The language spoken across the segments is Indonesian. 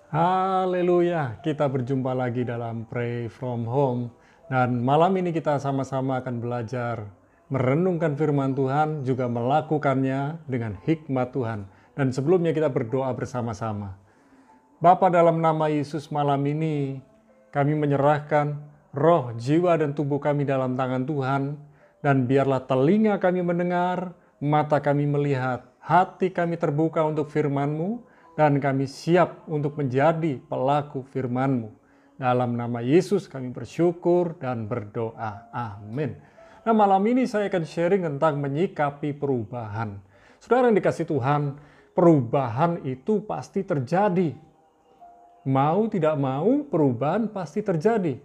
Haleluya, kita berjumpa lagi dalam Pray From Home. Dan malam ini kita sama-sama akan belajar merenungkan firman Tuhan, juga melakukannya dengan hikmat Tuhan. Dan sebelumnya kita berdoa bersama-sama. Bapa, dalam nama Yesus, malam ini kami menyerahkan roh, jiwa, dan tubuh kami dalam tangan Tuhan. Dan biarlah telinga kami mendengar, mata kami melihat, hati kami terbuka untuk firman-Mu, dan kami siap untuk menjadi pelaku firman-Mu. Dalam nama Yesus kami bersyukur dan berdoa. Amin. Nah, malam ini saya akan sharing tentang menyikapi perubahan. Saudara yang dikasih Tuhan, perubahan itu pasti terjadi. Mau tidak mau, perubahan pasti terjadi.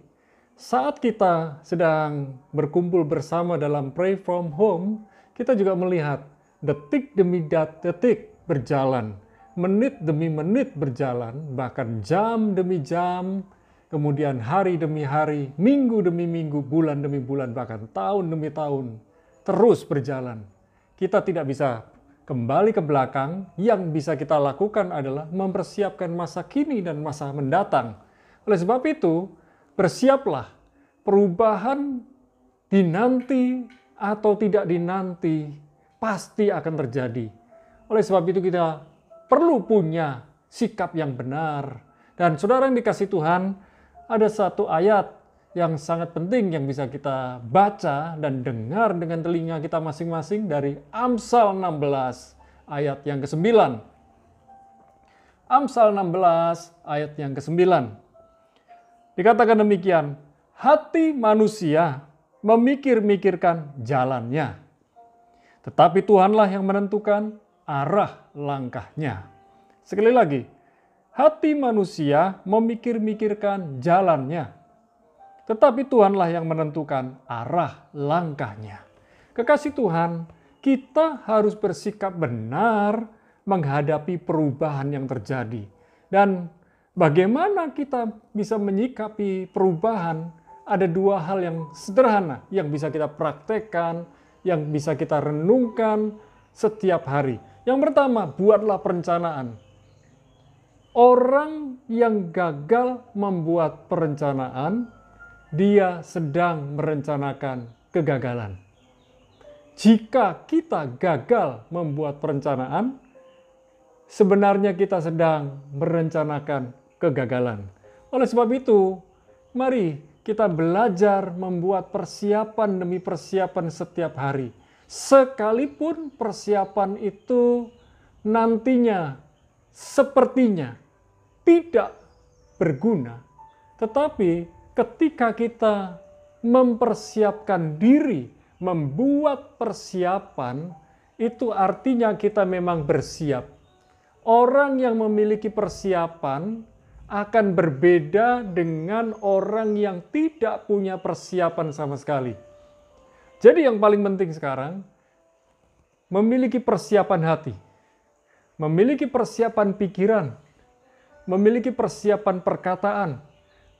Saat kita sedang berkumpul bersama dalam Pray From Home, kita juga melihat detik demi detik berjalan. Menit demi menit berjalan, bahkan jam demi jam, kemudian hari demi hari, minggu demi minggu, bulan demi bulan, bahkan tahun demi tahun, terus berjalan. Kita tidak bisa kembali ke belakang, yang bisa kita lakukan adalah mempersiapkan masa kini dan masa mendatang. Oleh sebab itu, bersiaplah, perubahan dinanti atau tidak dinanti, pasti akan terjadi. Oleh sebab itu kita perlu punya sikap yang benar. Dan saudara yang dikasih Tuhan, ada satu ayat yang sangat penting yang bisa kita baca dan dengar dengan telinga kita masing-masing dari Amsal 16 ayat yang ke-9. Amsal 16 ayat yang ke-9. Dikatakan demikian, hati manusia memikir-mikirkan jalannya, tetapi Tuhanlah yang menentukan arah langkahnya. Sekali lagi, hati manusia memikir-mikirkan jalannya, tetapi Tuhanlah yang menentukan arah langkahnya. Kekasih Tuhan, kita harus bersikap benar menghadapi perubahan yang terjadi. Dan bagaimana kita bisa menyikapi perubahan? Ada dua hal yang sederhana yang bisa kita praktekkan, yang bisa kita renungkan setiap hari. Yang pertama, buatlah perencanaan. Orang yang gagal membuat perencanaan, dia sedang merencanakan kegagalan. Jika kita gagal membuat perencanaan, sebenarnya kita sedang merencanakan kegagalan. Oleh sebab itu, mari kita belajar membuat persiapan demi persiapan setiap hari. Sekalipun persiapan itu nantinya sepertinya tidak berguna, tetapi ketika kita mempersiapkan diri, membuat persiapan, itu artinya kita memang bersiap. Orang yang memiliki persiapan akan berbeda dengan orang yang tidak punya persiapan sama sekali. Jadi yang paling penting sekarang, memiliki persiapan hati, memiliki persiapan pikiran, memiliki persiapan perkataan,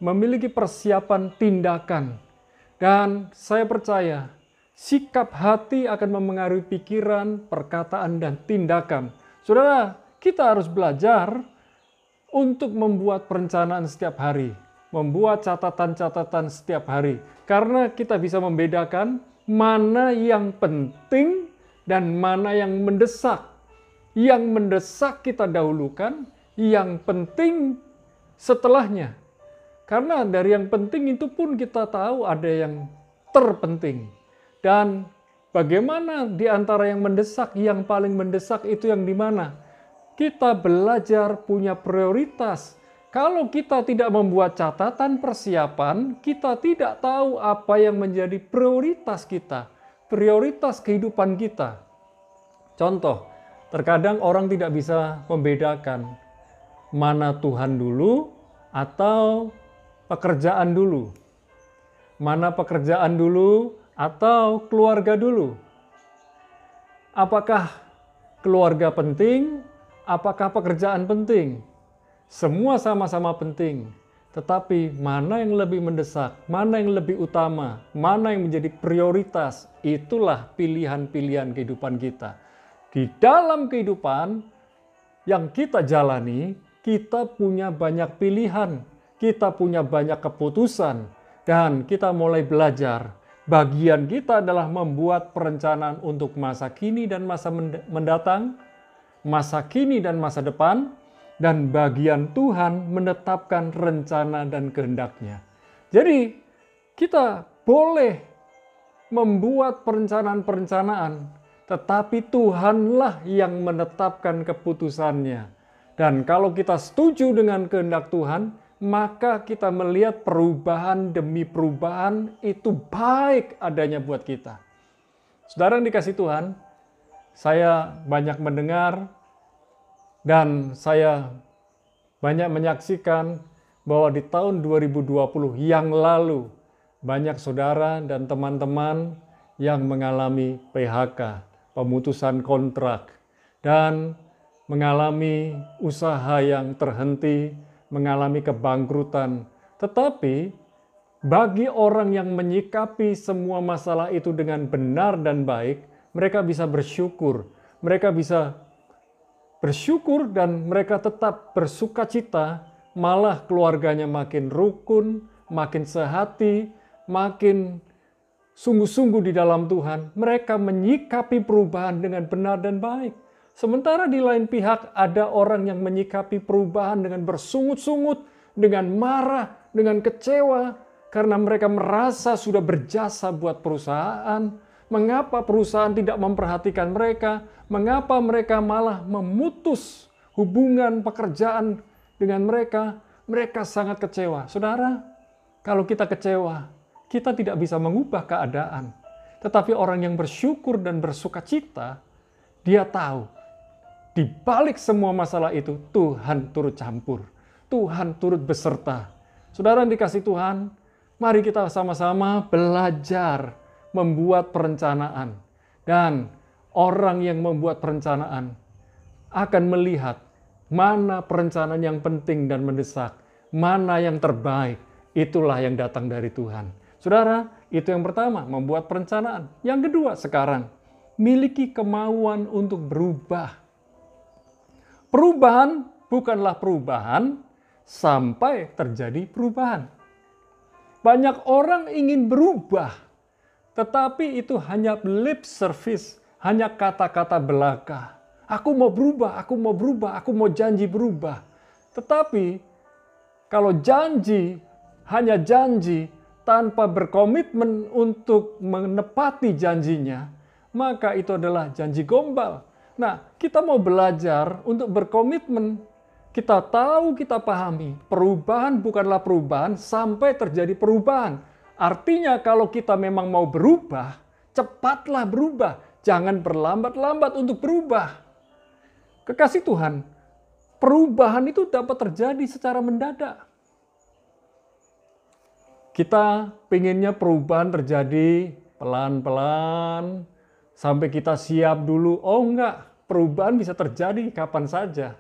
memiliki persiapan tindakan. Dan saya percaya, sikap hati akan memengaruhi pikiran, perkataan, dan tindakan. Saudara, kita harus belajar untuk membuat perencanaan setiap hari, membuat catatan-catatan setiap hari. Karena kita bisa membedakan mana yang penting dan mana yang mendesak. Yang mendesak kita dahulukan, yang penting setelahnya. Karena dari yang penting itu pun kita tahu ada yang terpenting. Dan bagaimana di antara yang mendesak, yang paling mendesak itu yang di mana? Kita belajar punya prioritas. Kalau kita tidak membuat catatan persiapan, kita tidak tahu apa yang menjadi prioritas kita, prioritas kehidupan kita. Contoh, terkadang orang tidak bisa membedakan mana Tuhan dulu atau pekerjaan dulu. Mana pekerjaan dulu atau keluarga dulu. Apakah keluarga penting? Apakah pekerjaan penting? Semua sama-sama penting, tetapi mana yang lebih mendesak, mana yang lebih utama, mana yang menjadi prioritas, itulah pilihan-pilihan kehidupan kita. Di dalam kehidupan yang kita jalani, kita punya banyak pilihan, kita punya banyak keputusan, dan kita mulai belajar. Bagian kita adalah membuat perencanaan untuk masa kini dan masa mendatang, masa kini dan masa depan, dan bagian Tuhan menetapkan rencana dan kehendak-Nya. Jadi, kita boleh membuat perencanaan-perencanaan, tetapi Tuhanlah yang menetapkan keputusannya. Dan kalau kita setuju dengan kehendak Tuhan, maka kita melihat perubahan demi perubahan itu baik adanya buat kita. Saudara yang dikasih Tuhan, saya banyak mendengar dan saya banyak menyaksikan bahwa di tahun 2020 yang lalu, banyak saudara dan teman-teman yang mengalami PHK, pemutusan kontrak, dan mengalami usaha yang terhenti, mengalami kebangkrutan. Tetapi bagi orang yang menyikapi semua masalah itu dengan benar dan baik, mereka bisa bersyukur. Mereka bisa bersyukur dan mereka tetap bersukacita, malah keluarganya makin rukun, makin sehati, makin sungguh-sungguh di dalam Tuhan. Mereka menyikapi perubahan dengan benar dan baik. Sementara di lain pihak ada orang yang menyikapi perubahan dengan bersungut-sungut, dengan marah, dengan kecewa, karena mereka merasa sudah berjasa buat perusahaan. Mengapa perusahaan tidak memperhatikan mereka? Mengapa mereka malah memutus hubungan pekerjaan dengan mereka? Mereka sangat kecewa. Saudara, kalau kita kecewa, kita tidak bisa mengubah keadaan. Tetapi orang yang bersyukur dan bersukacita, dia tahu di balik semua masalah itu, Tuhan turut campur. Tuhan turut beserta. Saudara yang dikasih Tuhan, mari kita sama-sama belajar membuat perencanaan. Dan orang yang membuat perencanaan akan melihat mana perencanaan yang penting dan mendesak, mana yang terbaik. Itulah yang datang dari Tuhan. Saudara, itu yang pertama, membuat perencanaan. Yang kedua sekarang, miliki kemauan untuk berubah. Perubahan bukanlah perubahan sampai terjadi perubahan. Banyak orang ingin berubah, tetapi itu hanya lip service, hanya kata-kata belaka. Aku mau berubah, aku mau berubah, aku mau janji berubah. Tetapi kalau janji hanya janji tanpa berkomitmen untuk menepati janjinya, maka itu adalah janji gombal. Nah, kita mau belajar untuk berkomitmen. Kita tahu, kita pahami, perubahan bukanlah perubahan sampai terjadi perubahan. Artinya kalau kita memang mau berubah, cepatlah berubah. Jangan berlambat-lambat untuk berubah. Kekasih Tuhan, perubahan itu dapat terjadi secara mendadak. Kita pengennya perubahan terjadi pelan-pelan, sampai kita siap dulu. Oh enggak, perubahan bisa terjadi kapan saja.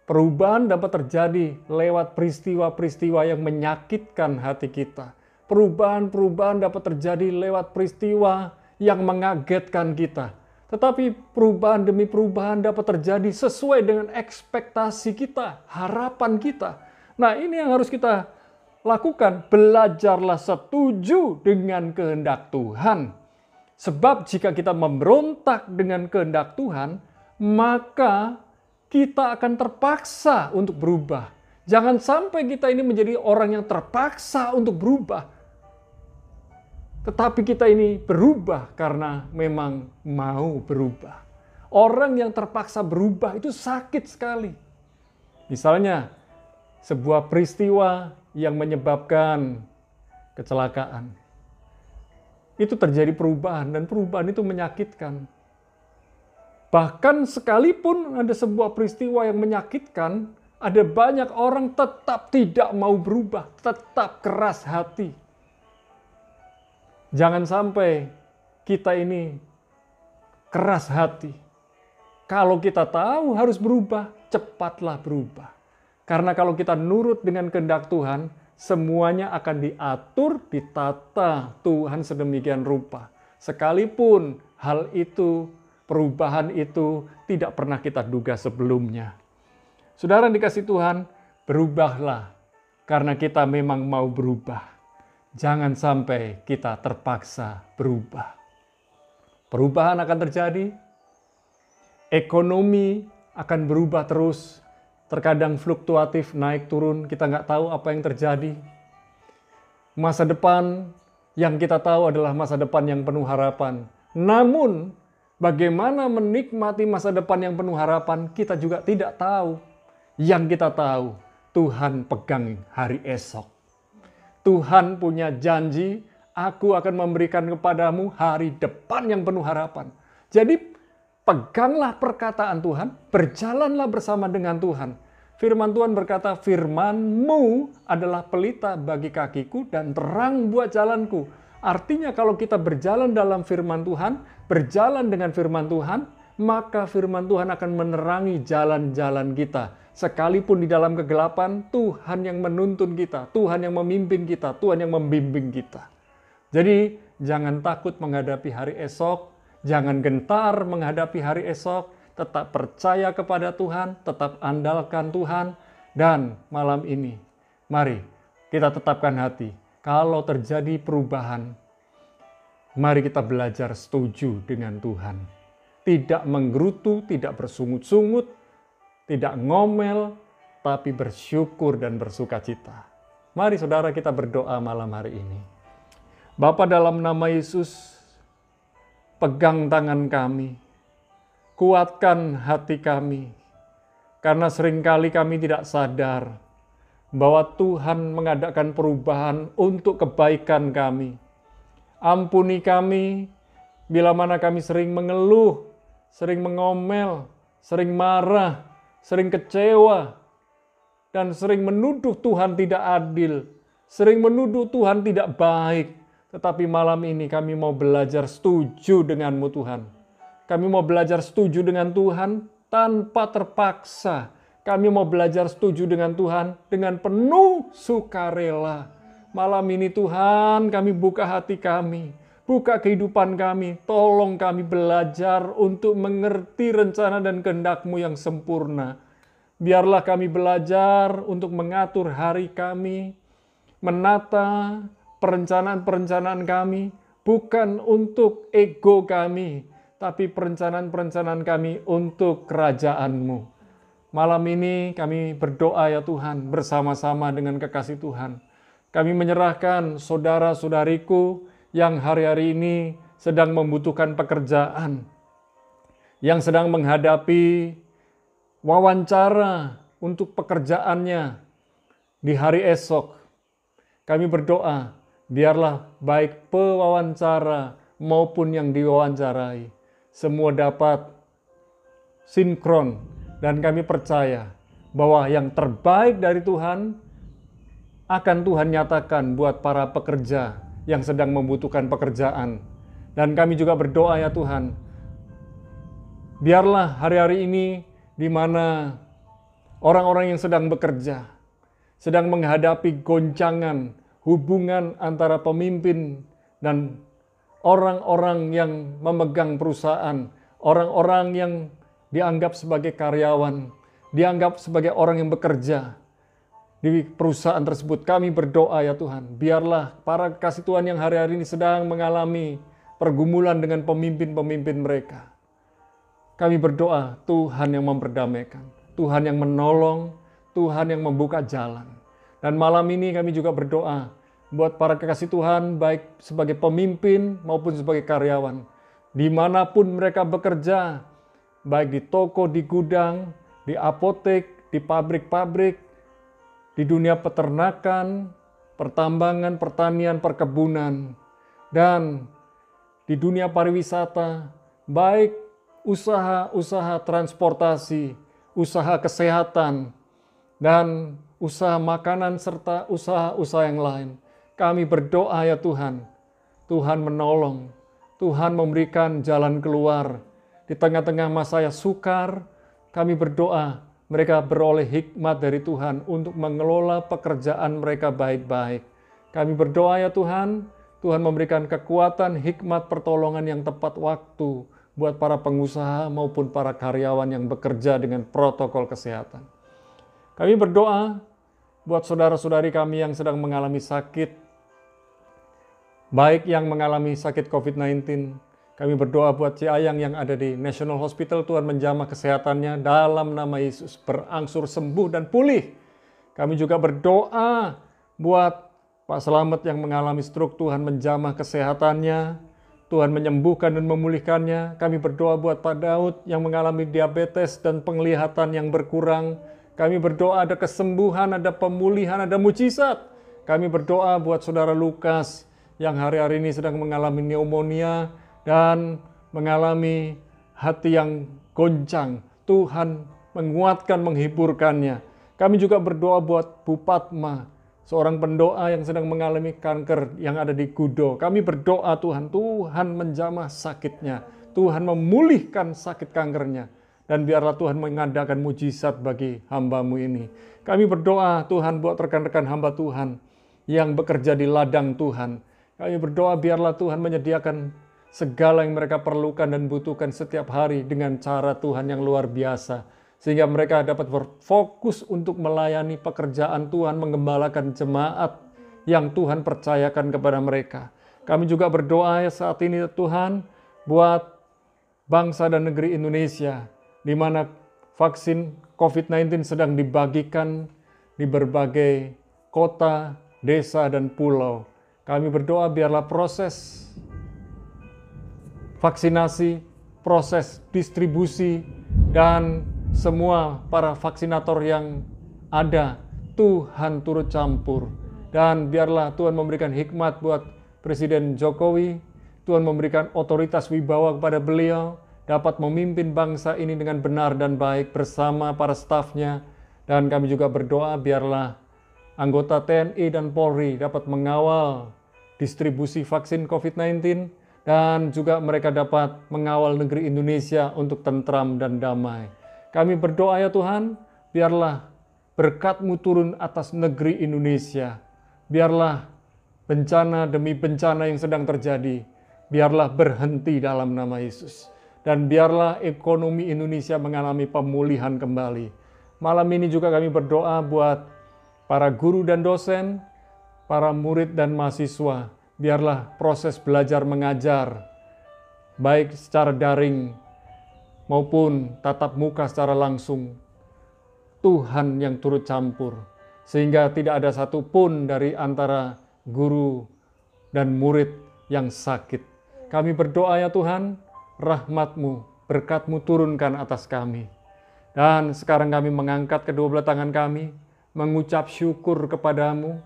Perubahan dapat terjadi lewat peristiwa-peristiwa yang menyakitkan hati kita. Perubahan-perubahan dapat terjadi lewat peristiwa yang mengagetkan kita. Tetapi perubahan demi perubahan dapat terjadi sesuai dengan ekspektasi kita, harapan kita. Nah, ini yang harus kita lakukan. Belajarlah setuju dengan kehendak Tuhan. Sebab jika kita memberontak dengan kehendak Tuhan, maka kita akan terpaksa untuk berubah. Jangan sampai kita ini menjadi orang yang terpaksa untuk berubah. Tetapi kita ini berubah karena memang mau berubah. Orang yang terpaksa berubah itu sakit sekali. Misalnya, sebuah peristiwa yang menyebabkan kecelakaan. Itu terjadi perubahan, dan perubahan itu menyakitkan. Bahkan sekalipun ada sebuah peristiwa yang menyakitkan, ada banyak orang tetap tidak mau berubah, tetap keras hati. Jangan sampai kita ini keras hati. Kalau kita tahu harus berubah, cepatlah berubah. Karena kalau kita nurut dengan kehendak Tuhan, semuanya akan diatur, ditata Tuhan sedemikian rupa. Sekalipun hal itu, perubahan itu tidak pernah kita duga sebelumnya. Saudara yang dikasihi Tuhan, berubahlah karena kita memang mau berubah. Jangan sampai kita terpaksa berubah. Perubahan akan terjadi, ekonomi akan berubah terus, terkadang fluktuatif, naik turun, kita nggak tahu apa yang terjadi. Masa depan yang kita tahu adalah masa depan yang penuh harapan. Namun, bagaimana menikmati masa depan yang penuh harapan, kita juga tidak tahu. Yang kita tahu, Tuhan pegang hari esok. Tuhan punya janji, aku akan memberikan kepadamu hari depan yang penuh harapan. Jadi, peganglah perkataan Tuhan, berjalanlah bersama dengan Tuhan. Firman Tuhan berkata, firman-Mu adalah pelita bagi kakiku dan terang buat jalanku. Artinya kalau kita berjalan dalam firman Tuhan, berjalan dengan firman Tuhan, maka firman Tuhan akan menerangi jalan-jalan kita. Sekalipun di dalam kegelapan, Tuhan yang menuntun kita, Tuhan yang memimpin kita, Tuhan yang membimbing kita. Jadi, jangan takut menghadapi hari esok, jangan gentar menghadapi hari esok, tetap percaya kepada Tuhan, tetap andalkan Tuhan, dan malam ini, mari kita tetapkan hati. Kalau terjadi perubahan, mari kita belajar setuju dengan Tuhan. Tidak menggerutu, tidak bersungut-sungut, tidak ngomel, tapi bersyukur dan bersukacita. Mari saudara kita berdoa malam hari ini. Bapa, dalam nama Yesus, pegang tangan kami, kuatkan hati kami, karena seringkali kami tidak sadar bahwa Tuhan mengadakan perubahan untuk kebaikan kami. Ampuni kami bila mana kami sering mengeluh, sering mengomel, sering marah, sering kecewa, dan sering menuduh Tuhan tidak adil, sering menuduh Tuhan tidak baik. Tetapi malam ini kami mau belajar setuju dengan-Mu Tuhan. Kami mau belajar setuju dengan Tuhan tanpa terpaksa. Kami mau belajar setuju dengan Tuhan dengan penuh sukarela. Malam ini Tuhan, kami buka hati kami, buka kehidupan kami. Tolong kami belajar untuk mengerti rencana dan kehendak-Mu yang sempurna. Biarlah kami belajar untuk mengatur hari kami, menata perencanaan-perencanaan kami, bukan untuk ego kami, tapi perencanaan-perencanaan kami untuk kerajaan-Mu. Malam ini kami berdoa ya Tuhan, bersama-sama dengan kekasih Tuhan. Kami menyerahkan saudara-saudariku yang hari-hari ini sedang membutuhkan pekerjaan, yang sedang menghadapi wawancara untuk pekerjaannya di hari esok. Kami berdoa, biarlah baik pewawancara maupun yang diwawancarai, semua dapat sinkron, dan kami percaya bahwa yang terbaik dari Tuhan akan Tuhan nyatakan buat para pekerja yang sedang membutuhkan pekerjaan. Dan kami juga berdoa ya Tuhan, biarlah hari-hari ini di mana orang-orang yang sedang bekerja, sedang menghadapi goncangan hubungan antara pemimpin dan orang-orang yang memegang perusahaan, orang-orang yang dianggap sebagai karyawan, dianggap sebagai orang yang bekerja di perusahaan tersebut. Kami berdoa ya Tuhan, biarlah para kasih Tuhan yang hari-hari ini sedang mengalami pergumulan dengan pemimpin-pemimpin mereka. Kami berdoa, Tuhan yang memperdamaikan, Tuhan yang menolong, Tuhan yang membuka jalan. Dan malam ini kami juga berdoa buat para kekasih Tuhan, baik sebagai pemimpin maupun sebagai karyawan, dimanapun mereka bekerja, baik di toko, di gudang, di apotek, di pabrik-pabrik, di dunia peternakan, pertambangan, pertanian, perkebunan, dan di dunia pariwisata, baik usaha-usaha transportasi, usaha kesehatan, dan usaha makanan, serta usaha-usaha yang lain. Kami berdoa ya Tuhan, Tuhan menolong, Tuhan memberikan jalan keluar. Di tengah-tengah masa yang sukar, kami berdoa, mereka beroleh hikmat dari Tuhan untuk mengelola pekerjaan mereka baik-baik. Kami berdoa ya Tuhan, Tuhan memberikan kekuatan, hikmat, pertolongan yang tepat waktu buat para pengusaha maupun para karyawan yang bekerja dengan protokol kesehatan. Kami berdoa buat saudara-saudari kami yang sedang mengalami sakit, baik yang mengalami sakit COVID-19. Kami berdoa buat si Ayang yang ada di National Hospital, Tuhan menjamah kesehatannya dalam nama Yesus, berangsur sembuh dan pulih. Kami juga berdoa buat Pak Selamat yang mengalami stroke, Tuhan menjamah kesehatannya, Tuhan menyembuhkan dan memulihkannya. Kami berdoa buat Pak Daud yang mengalami diabetes dan penglihatan yang berkurang. Kami berdoa ada kesembuhan, ada pemulihan, ada mujizat. Kami berdoa buat saudara Lukas yang hari-hari ini sedang mengalami pneumonia dan mengalami hati yang goncang. Tuhan menguatkan, menghiburkannya. Kami juga berdoa buat Bu Padma, seorang pendoa yang sedang mengalami kanker yang ada di Gudo. Kami berdoa Tuhan menjamah sakitnya. Tuhan memulihkan sakit kankernya. Dan biarlah Tuhan mengadakan mujizat bagi hamba-Mu ini. Kami berdoa Tuhan buat rekan-rekan hamba Tuhan yang bekerja di ladang Tuhan. Kami berdoa biarlah Tuhan menyediakan segala yang mereka perlukan dan butuhkan setiap hari dengan cara Tuhan yang luar biasa. Sehingga mereka dapat berfokus untuk melayani pekerjaan Tuhan, mengembalakan jemaat yang Tuhan percayakan kepada mereka. Kami juga berdoa saat ini Tuhan buat bangsa dan negeri Indonesia, di mana vaksin COVID-19 sedang dibagikan di berbagai kota, desa, dan pulau. Kami berdoa biarlah proses vaksinasi, proses distribusi, dan semua para vaksinator yang ada, Tuhan turut campur. Dan biarlah Tuhan memberikan hikmat buat Presiden Jokowi, Tuhan memberikan otoritas wibawa kepada beliau, dapat memimpin bangsa ini dengan benar dan baik bersama para stafnya. Dan kami juga berdoa biarlah anggota TNI dan Polri dapat mengawal distribusi vaksin COVID-19 dan juga mereka dapat mengawal negeri Indonesia untuk tentram dan damai. Kami berdoa ya Tuhan, biarlah berkat-Mu turun atas negeri Indonesia. Biarlah bencana demi bencana yang sedang terjadi, biarlah berhenti dalam nama Yesus. Dan biarlah ekonomi Indonesia mengalami pemulihan kembali. Malam ini juga kami berdoa buat para guru dan dosen, para murid dan mahasiswa. Biarlah proses belajar mengajar, baik secara daring maupun tatap muka secara langsung, Tuhan yang turut campur. Sehingga tidak ada satupun dari antara guru dan murid yang sakit. Kami berdoa ya Tuhan, rahmat-Mu, berkat-Mu turunkan atas kami. Dan sekarang kami mengangkat kedua belah tangan kami, mengucap syukur kepadamu,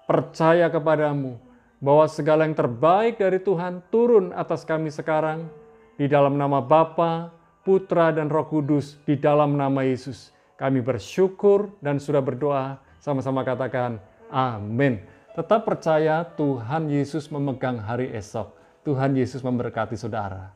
percaya kepadamu, bahwa segala yang terbaik dari Tuhan turun atas kami sekarang, di dalam nama Bapa, Putra, dan Roh Kudus, di dalam nama Yesus. Kami bersyukur dan sudah berdoa, sama-sama katakan, amin. Tetap percaya Tuhan Yesus memegang hari esok. Tuhan Yesus memberkati saudara.